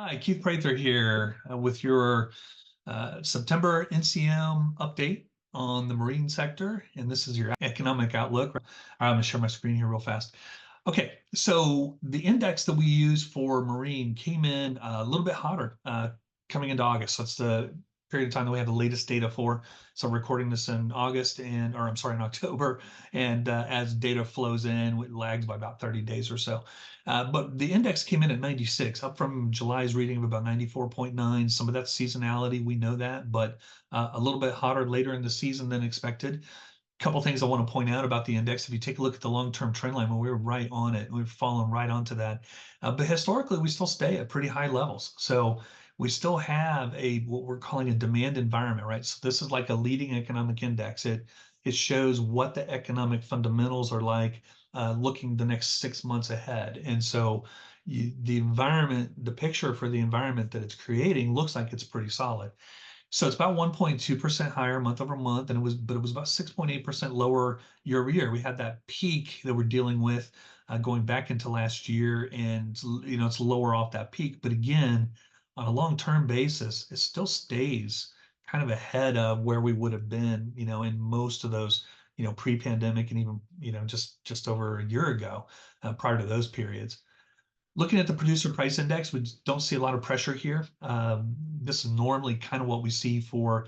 Hi, Keith Prather here with your September NCM update on the marine sector. And this is your economic outlook. I'm going to share my screen here real fast. Okay, so the index that we use for marine came in a little bit hotter coming into August. So it's the period of time that we have the latest data for. So I'm recording this in August or I'm sorry, in October. And as data flows in, it lags by about 30 days or so. But the index came in at 96, up from July's reading of about 94.9. Some of that's seasonality, we know that, but a little bit hotter later in the season than expected. Couple things I want to point out about the index. If you take a look at the long-term trend line, well, we were right on it. We've fallen right onto that. But historically, we still stay at pretty high levels. So we still have what we're calling a demand environment, right? So this is like a leading economic index. It shows what the economic fundamentals are like looking the next 6 months ahead. And so the environment, the picture for the environment that it's creating looks like it's pretty solid. So it's about 1.2% higher month over month, and it was about 6.8% lower year over year. We had that peak that we're dealing with going back into last year, and it's lower off that peak. But again, on a long-term basis, it still stays kind of ahead of where we would have been, in most of those, pre-pandemic and even, just over a year ago, prior to those periods. Looking at the producer price index, we don't see a lot of pressure here. This is normally kind of what we see for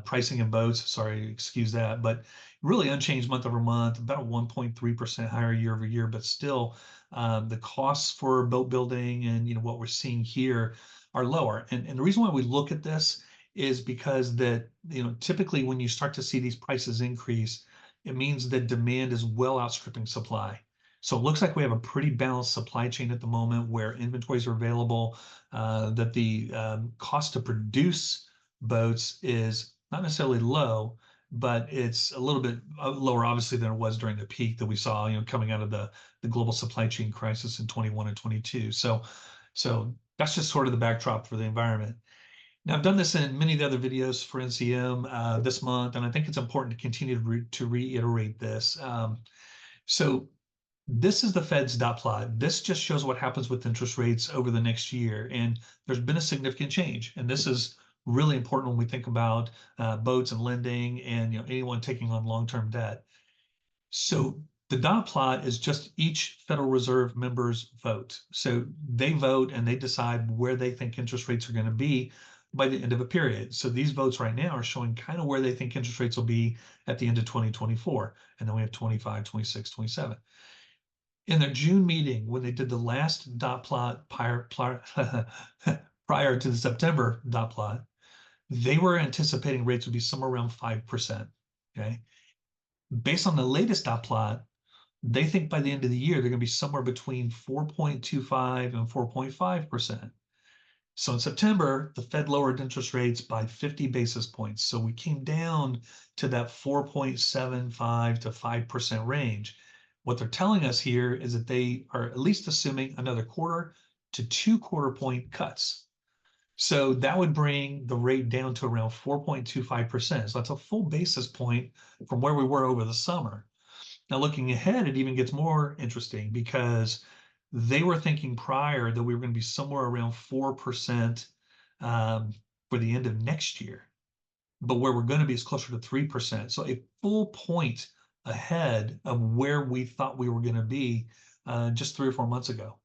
pricing in boats. Sorry, excuse that, but really unchanged month over month, about 1.3% higher year over year, but still the costs for boat building and what we're seeing here are lower. And the reason why we look at this is because that typically when you start to see these prices increase, it means that demand is well outstripping supply. So it looks like we have a pretty balanced supply chain at the moment where inventories are available, that the cost to produce boats is not necessarily low, but it's a little bit lower, obviously, than it was during the peak that we saw, coming out of the global supply chain crisis in 21 and 22. So that's just sort of the backdrop for the environment. Now, I've done this in many of the other videos for NCM this month, and I think it's important to continue to reiterate this. So this is the Fed's dot plot. This just shows what happens with interest rates over the next year. And there's been a significant change. And this is really important when we think about boats and lending and anyone taking on long-term debt. So the dot plot is just each Federal Reserve member's vote. So they vote and they decide where they think interest rates are going to be by the end of a period. So these votes right now are showing kind of where they think interest rates will be at the end of 2024. And then we have 25, 26, 27. In their June meeting, when they did the last dot plot prior to the September dot plot, they were anticipating rates would be somewhere around 5%. Okay. Based on the latest dot plot, they think by the end of the year, they're going to be somewhere between 4.25 and 4.5%. So in September, the Fed lowered interest rates by 50 basis points. So we came down to that 4.75 to 5% range. What they're telling us here is that they are at least assuming another quarter to 2 quarter point cuts. So that would bring the rate down to around 4.25%. So that's a full basis point from where we were over the summer. Now, looking ahead, it even gets more interesting because they were thinking prior that we were going to be somewhere around 4% for the end of next year. But where we're going to be is closer to 3%. So a full point ahead of where we thought we were going to be just 3 or 4 months ago.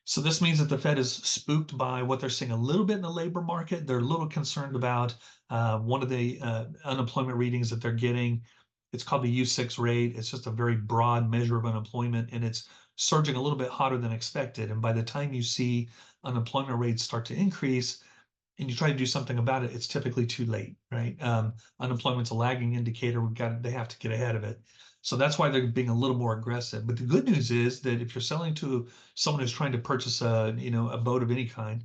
So this means that the Fed is spooked by what they're seeing a little bit in the labor market. They're a little concerned about one of the unemployment readings that they're getting. It's called the U6 rate. It's just a very broad measure of unemployment, and it's surging a little bit hotter than expected. And by the time you see unemployment rates start to increase, and you try to do something about it, it's typically too late, right? Unemployment's a lagging indicator. They have to get ahead of it. So that's why they're being a little more aggressive. But the good news is that if you're selling to someone who's trying to purchase a boat of any kind,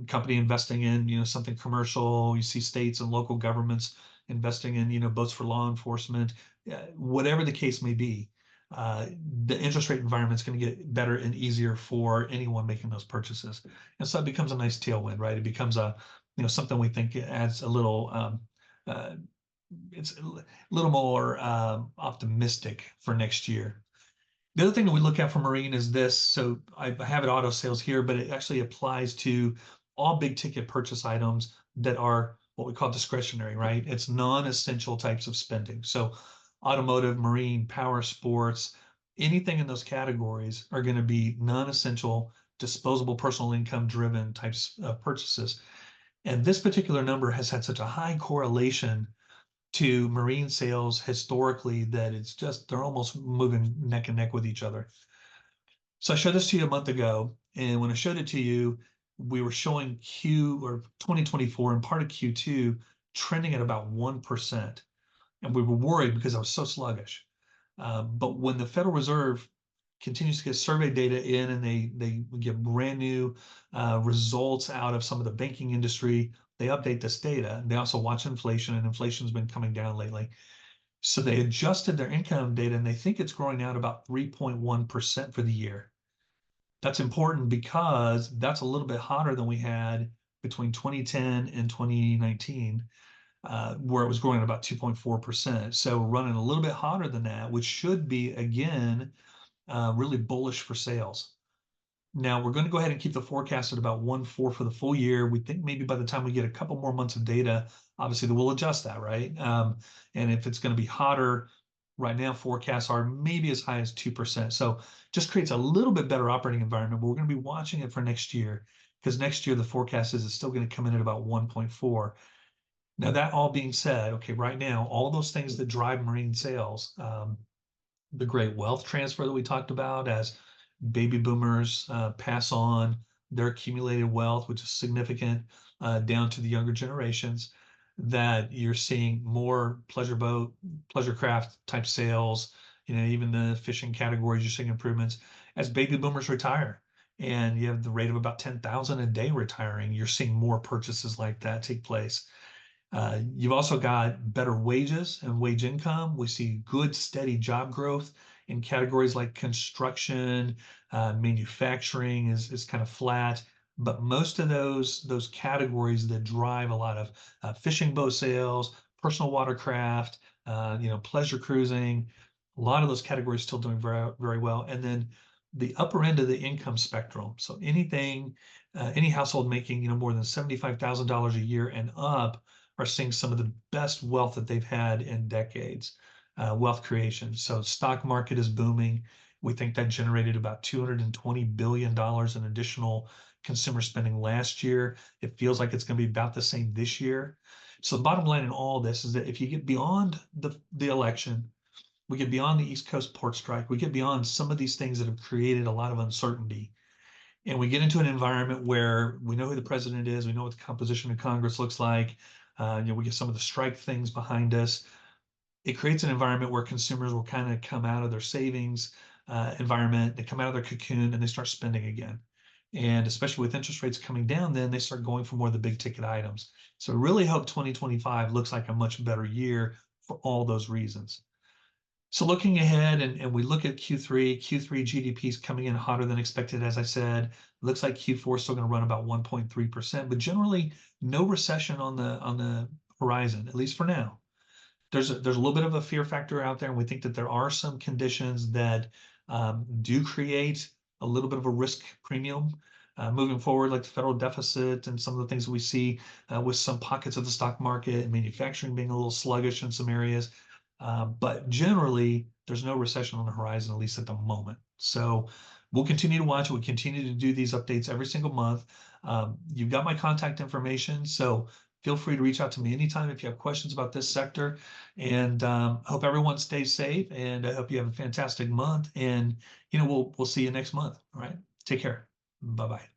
company investing in, something commercial, you see states and local governments investing in, boats for law enforcement, whatever the case may be, the interest rate environment is going to get better and easier for anyone making those purchases. And so it becomes a nice tailwind, right? It becomes something we think adds a little, it's a little more optimistic for next year. The other thing that we look at for marine is this. So I have it auto sales here, but it actually applies to all big ticket purchase items that are what we call discretionary, right? It's non-essential types of spending. So automotive, marine, power sports, anything in those categories are going to be non-essential, disposable personal income driven types of purchases. And this particular number has had such a high correlation to marine sales historically that it's just they're almost moving neck and neck with each other. So I showed this to you a month ago, and when I showed it to you, we were showing Q or 2024 and part of Q2 trending at about 1%. And we were worried because I was so sluggish. But when the Federal Reserve continues to get survey data in and they get brand new results out of some of the banking industry, they update this data. They also watch inflation, and inflation's been coming down lately. So they adjusted their income data, and they think it's growing out about 3.1% for the year. That's important because that's a little bit hotter than we had between 2010 and 2019, where it was growing at about 2.4%. So we're running a little bit hotter than that, which should be, again, really bullish for sales. Now we're going to go ahead and keep the forecast at about 1.4 for the full year. We think maybe by the time we get a couple more months of data, obviously we'll adjust that, right? And if it's going to be hotter, right now forecasts are maybe as high as 2%. So just creates a little bit better operating environment, but we're going to be watching it for next year because next year the forecast is it's still going to come in at about 1.4. Now that all being said, okay, right now all those things that drive marine sales, the great wealth transfer that we talked about as baby boomers pass on their accumulated wealth, which is significant, down to the younger generations, that you're seeing more pleasure boat, pleasure craft type sales, even the fishing categories, you're seeing improvements as baby boomers retire. And you have the rate of about 10,000 a day retiring. You're seeing more purchases like that take place. You've also got better wages and wage income. We see good, steady job growth in categories like construction, manufacturing is kind of flat. But most of those categories that drive a lot of fishing boat sales, personal watercraft, pleasure cruising, a lot of those categories still doing very, very well. And then the upper end of the income spectrum. So any household making more than $75,000 a year and up are seeing some of the best wealth that they've had in decades, wealth creation. So stock market is booming. We think that generated about $220 billion in additional consumer spending last year. It feels like it's going to be about the same this year. So the bottom line in all this is that if you get beyond the election, we get beyond the East Coast port strike, we get beyond some of these things that have created a lot of uncertainty, and we get into an environment where we know who the president is, we know what the composition of Congress looks like, we get some of the strike things behind us. It creates an environment where consumers will kind of come out of their savings environment, they come out of their cocoon, and they start spending again. And especially with interest rates coming down, then they start going for more of the big ticket items. So I really hope 2025 looks like a much better year for all those reasons. So looking ahead, and we look at Q3 GDP is coming in hotter than expected, as I said. Looks like Q4 is still going to run about 1.3%, but generally no recession on the horizon, at least for now. There's a little bit of a fear factor out there, and we think that there are some conditions that do create a little bit of a risk premium moving forward, like the federal deficit and some of the things that we see with some pockets of the stock market and manufacturing being a little sluggish in some areas. But generally, there's no recession on the horizon, at least at the moment. So we'll continue to watch it. We continue to do these updates every single month. You've got my contact information, so feel free to reach out to me anytime if you have questions about this sector. And hope everyone stays safe, and I hope you have a fantastic month. And we'll see you next month. All right, take care. Bye bye.